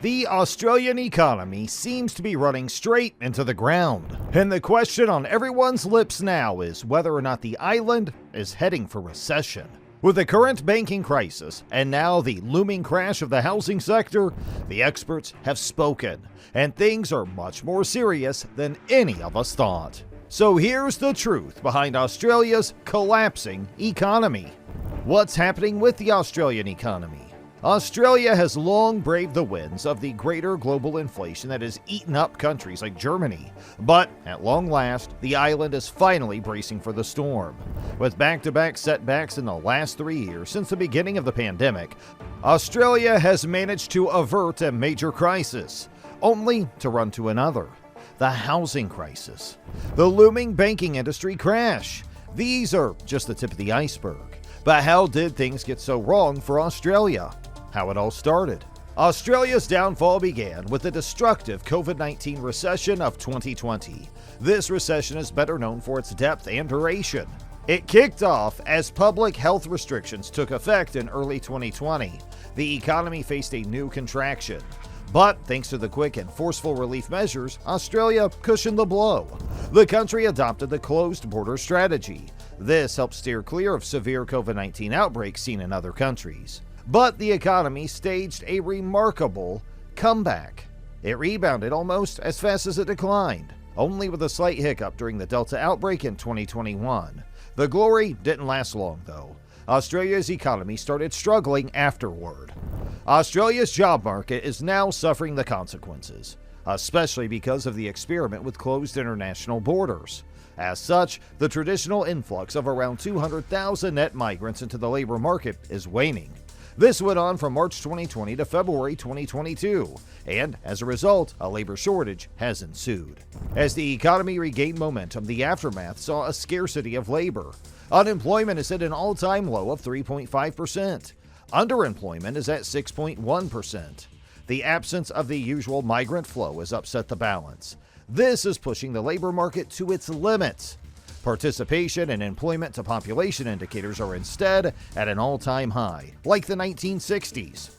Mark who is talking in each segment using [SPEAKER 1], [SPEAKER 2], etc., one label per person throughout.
[SPEAKER 1] The Australian economy seems to be running straight into the ground, and the question on everyone's lips now is whether or not the island is heading for recession. With the current banking crisis and now the looming crash of the housing sector, the experts have spoken, and things are much more serious than any of us thought. So here's the truth behind Australia's collapsing economy. What's happening with the Australian economy? Australia has long braved the winds of the greater global inflation that has eaten up countries like Germany. But at long last, the island is finally bracing for the storm. With back-to-back setbacks in the last 3 years since the beginning of the pandemic, Australia has managed to avert a major crisis, only to run to another: the housing crisis, the looming banking industry crash. These are just the tip of the iceberg. But how did things get so wrong for Australia? How it all started. Australia's downfall began with the destructive COVID-19 recession of 2020. This recession is better known for its depth and duration. It kicked off as public health restrictions took effect in early 2020. The economy faced a new contraction. But thanks to the quick and forceful relief measures, Australia cushioned the blow. The country adopted the closed border strategy. This helped steer clear of severe COVID-19 outbreaks seen in other countries. But the economy staged a remarkable comeback. It rebounded almost as fast as it declined, only with a slight hiccup during the Delta outbreak in 2021. The glory didn't last long, though. Australia's economy started struggling afterward. Australia's job market is now suffering the consequences, especially because of the experiment with closed international borders. As such, the traditional influx of around 200,000 net migrants into the labor market is waning. This went on from March 2020 to February 2022, and as a result, a labor shortage has ensued. As the economy regained momentum, the aftermath saw a scarcity of labor. Unemployment is at an all-time low of 3.5%. Underemployment is at 6.1%. The absence of the usual migrant flow has upset the balance. This is pushing the labor market to its limits. Participation and employment to population indicators are instead at an all-time high, like the 1960s.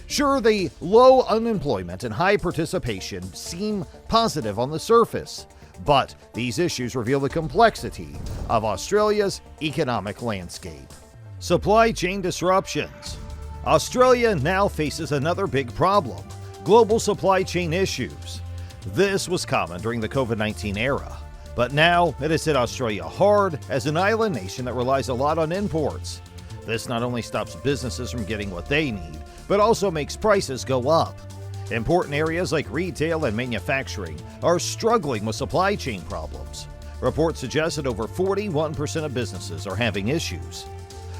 [SPEAKER 1] Sure, the low unemployment and high participation seem positive on the surface, but these issues reveal the complexity of Australia's economic landscape. Supply chain disruptions. Australia now faces another big problem: global supply chain issues. This was common during the COVID-19 era, but now it has hit Australia hard as an island nation that relies a lot on imports. This not only stops businesses from getting what they need, but also makes prices go up. Important areas like retail and manufacturing are struggling with supply chain problems. Reports suggest that over 41% of businesses are having issues.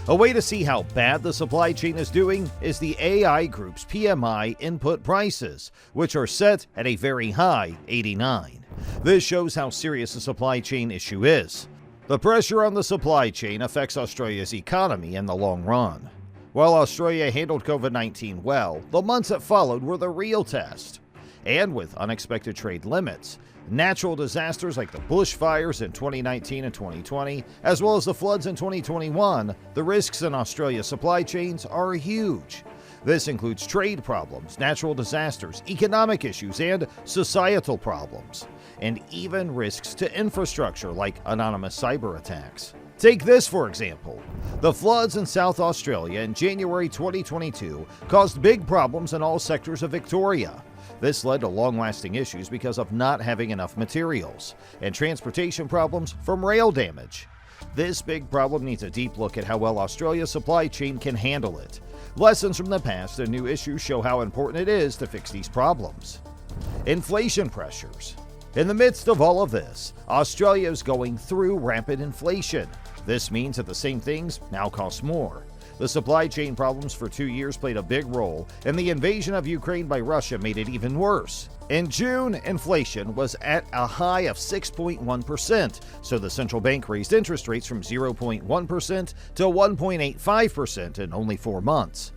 [SPEAKER 1] A way to see how bad the supply chain is doing is the AI Group's PMI input prices, which are set at a very high 89. This shows how serious the supply chain issue is. The pressure on the supply chain affects Australia's economy in the long run. While Australia handled COVID-19 well, the months that followed were the real test. And with unexpected trade limits, natural disasters like the bushfires in 2019 and 2020, as well as the floods in 2021, the risks in Australia's supply chains are huge. This includes trade problems, natural disasters, economic issues, and societal problems, and even risks to infrastructure like anonymous cyber attacks. Take this, for example. The floods in South Australia in January 2022 caused big problems in all sectors of Victoria. This led to long-lasting issues because of not having enough materials, and transportation problems from rail damage. This big problem needs a deep look at how well Australia's supply chain can handle it. Lessons from the past and new issues show how important it is to fix these problems. Inflation pressures. In the midst of all of this, Australia is going through rapid inflation. This means that the same things now cost more. The supply chain problems for 2 years played a big role, and the invasion of Ukraine by Russia made it even worse. In June, inflation was at a high of 6.1%, so the central bank raised interest rates from 0.1% to 1.85% in only 4 months.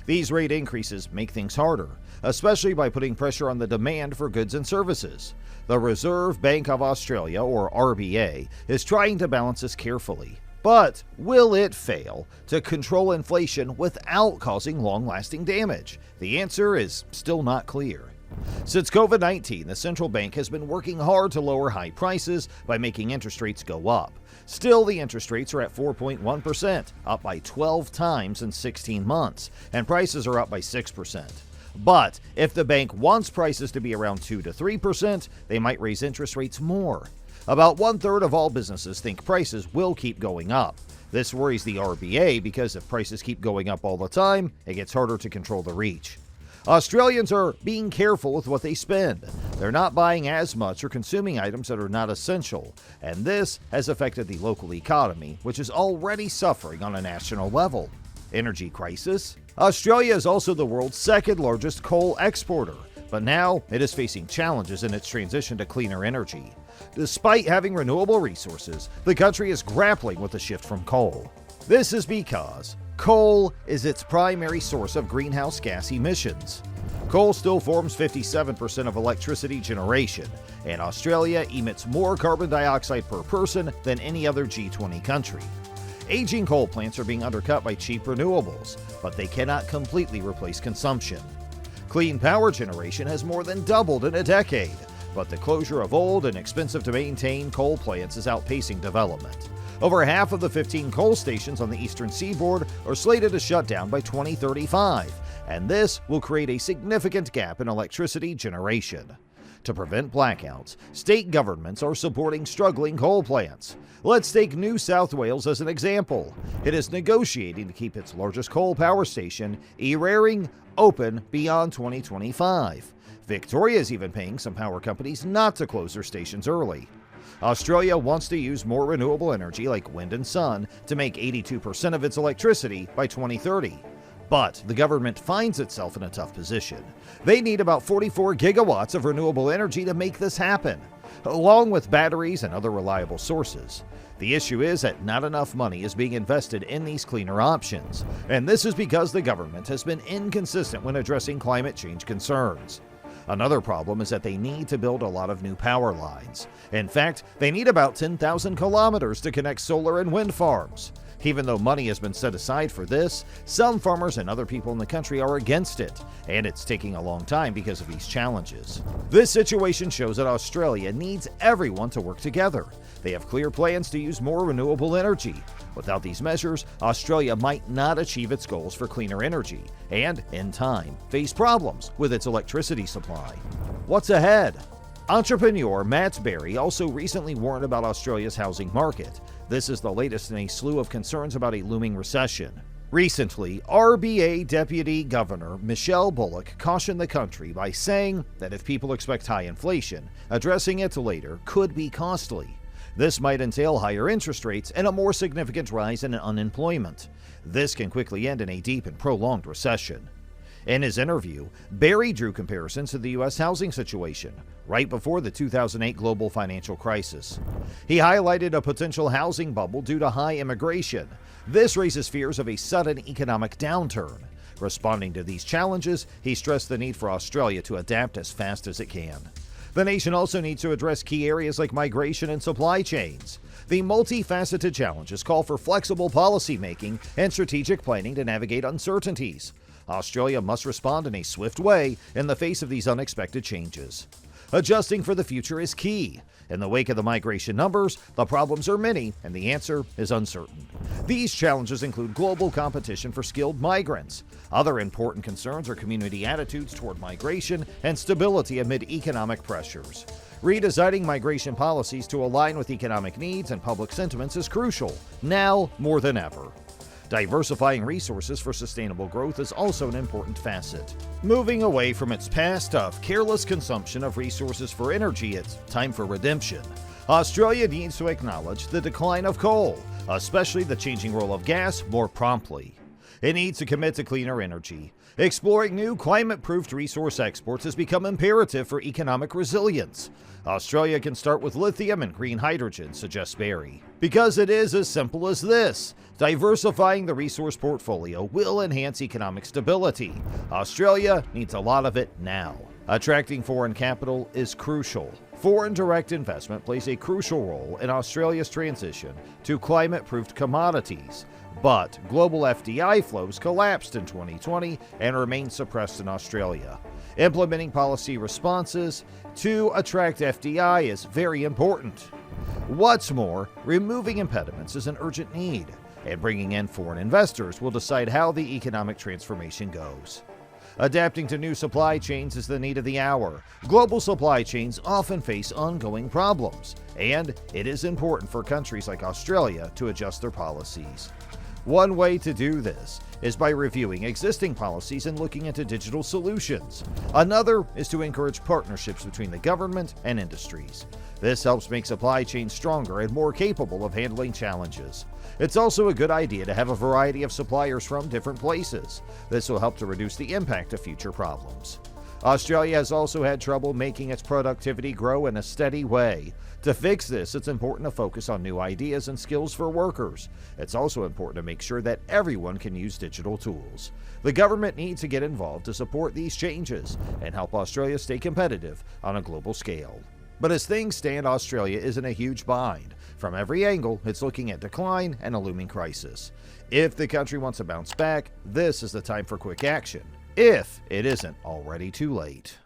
[SPEAKER 1] These rate increases make things harder, especially by putting pressure on the demand for goods and services. The Reserve Bank of Australia, or RBA, is trying to balance this carefully. But will it fail to control inflation without causing long-lasting damage? The answer is still not clear. Since COVID-19, the central bank has been working hard to lower high prices by making interest rates go up. Still, the interest rates are at 4.1%, up by 12 times in 16 months, and prices are up by 6%. But if the bank wants prices to be around 2 to 3%, they might raise interest rates more. About 1/3 of all businesses think prices will keep going up. This worries the RBA because if prices keep going up all the time, it gets harder to control the reach. Australians are being careful with what they spend. They're not buying as much or consuming items that are not essential, and this has affected the local economy, which is already suffering on a national level. Energy crisis. Australia is also the world's second largest coal exporter, but now it is facing challenges in its transition to cleaner energy. Despite having renewable resources, the country is grappling with the shift from coal. This is because coal is its primary source of greenhouse gas emissions. Coal still forms 57% of electricity generation, and Australia emits more carbon dioxide per person than any other G20 country. Aging coal plants are being undercut by cheap renewables, but they cannot completely replace consumption. Clean power generation has more than doubled in a decade, but the closure of old and expensive to maintain coal plants is outpacing development. Over half of the 15 coal stations on the eastern seaboard are slated to shut down by 2035, and this will create a significant gap in electricity generation. To prevent blackouts, state governments are supporting struggling coal plants. Let's take New South Wales as an example. It is negotiating to keep its largest coal power station, Eraring, open beyond 2025. Victoria is even paying some power companies not to close their stations early. Australia wants to use more renewable energy like wind and sun to make 82% of its electricity by 2030. But the government finds itself in a tough position. They need about 44 gigawatts of renewable energy to make this happen, along with batteries and other reliable sources. The issue is that not enough money is being invested in these cleaner options, and this is because the government has been inconsistent when addressing climate change concerns. Another problem is that they need to build a lot of new power lines. In fact, they need about 10,000 kilometers to connect solar and wind farms. Even though money has been set aside for this, some farmers and other people in the country are against it, and it's taking a long time because of these challenges. This situation shows that Australia needs everyone to work together. They have clear plans to use more renewable energy. Without these measures, Australia might not achieve its goals for cleaner energy, and, in time, face problems with its electricity supply. What's ahead? Entrepreneur Matt Berry also recently warned about Australia's housing market. This is the latest in a slew of concerns about a looming recession. Recently, RBA Deputy Governor Michelle Bullock cautioned the country by saying that if people expect high inflation, addressing it later could be costly. This might entail higher interest rates and a more significant rise in unemployment. This can quickly end in a deep and prolonged recession. In his interview, Berry drew comparisons to the U.S. housing situation right before the 2008 global financial crisis. He highlighted a potential housing bubble due to high immigration. This raises fears of a sudden economic downturn. Responding to these challenges, he stressed the need for Australia to adapt as fast as it can. The nation also needs to address key areas like migration and supply chains. The multifaceted challenges call for flexible policy making and strategic planning to navigate uncertainties. Australia must respond in a swift way in the face of these unexpected changes. Adjusting for the future is key. In the wake of the migration numbers, the problems are many, and the answer is uncertain. These challenges include global competition for skilled migrants. Other important concerns are community attitudes toward migration and stability amid economic pressures. Redesigning migration policies to align with economic needs and public sentiments is crucial, now more than ever. Diversifying resources for sustainable growth is also an important facet. Moving away from its past of careless consumption of resources for energy, it's time for redemption. Australia needs to acknowledge the decline of coal, especially the changing role of gas, more promptly. It needs to commit to cleaner energy. Exploring new climate-proofed resource exports has become imperative for economic resilience. Australia can start with lithium and green hydrogen, suggests Berry. Because it is as simple as this. Diversifying the resource portfolio will enhance economic stability. Australia needs a lot of it now. Attracting foreign capital is crucial. Foreign direct investment plays a crucial role in Australia's transition to climate-proofed commodities, but global FDI flows collapsed in 2020 and remain suppressed in Australia. Implementing policy responses to attract FDI is very important. What's more, removing impediments is an urgent need, and bringing in foreign investors will decide how the economic transformation goes. Adapting to new supply chains is the need of the hour. Global supply chains often face ongoing problems, and it is important for countries like Australia to adjust their policies. One way to do this is by reviewing existing policies and looking into digital solutions. Another is to encourage partnerships between the government and industries. This helps make supply chains stronger and more capable of handling challenges. It's also a good idea to have a variety of suppliers from different places. This will help to reduce the impact of future problems. Australia has also had trouble making its productivity grow in a steady way. To fix this, it's important to focus on new ideas and skills for workers. It's also important to make sure that everyone can use digital tools. The government needs to get involved to support these changes and help Australia stay competitive on a global scale. But as things stand, Australia is in a huge bind. From every angle, it's looking at decline and a looming crisis. If the country wants to bounce back, this is the time for quick action, if it isn't already too late.